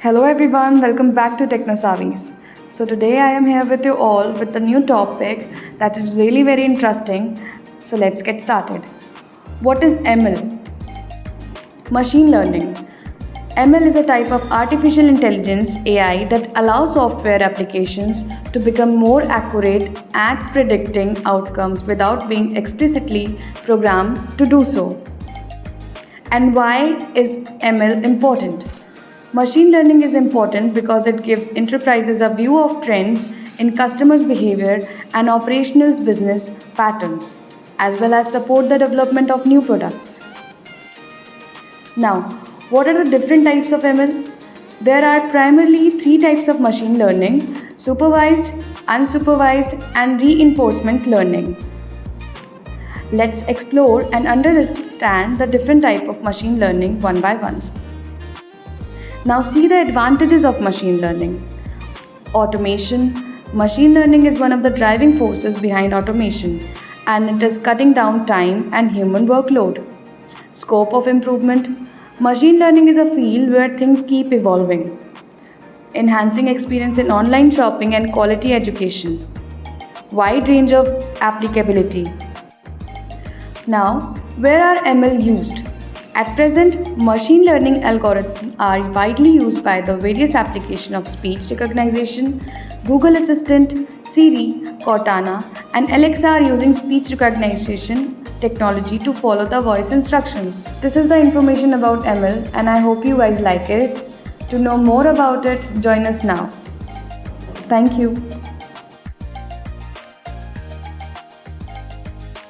Hello everyone, welcome back to Technosavvys. So today I am here with you all with a new topic that is really very interesting. So let's get started. What is ML? Machine learning. ML is a type of artificial intelligence AI that allows software applications to become more accurate at predicting outcomes without being explicitly programmed to do so. And why is ML important? Machine learning is important because it gives enterprises a view of trends in customers' behavior and operational business patterns, as well as support the development of new products. Now, what are the different types of ML? There are primarily three types of machine learning: supervised, unsupervised, and reinforcement learning. Let's explore and understand the different types of machine learning one by one. Now see the advantages of machine learning. Automation. Machine learning is one of the driving forces behind automation, and it is cutting down time and human workload. Scope of improvement. Machine learning is a field where things keep evolving, enhancing experience in online shopping and quality education. Wide range of applicability. Now, where are ML used? At present, machine learning algorithms are widely used by the various applications of speech recognition. Google Assistant, Siri, Cortana, and Alexa are using speech recognition technology to follow the voice instructions. This is the information about ML, and I hope you guys like it. To know more about it, join us now. Thank you.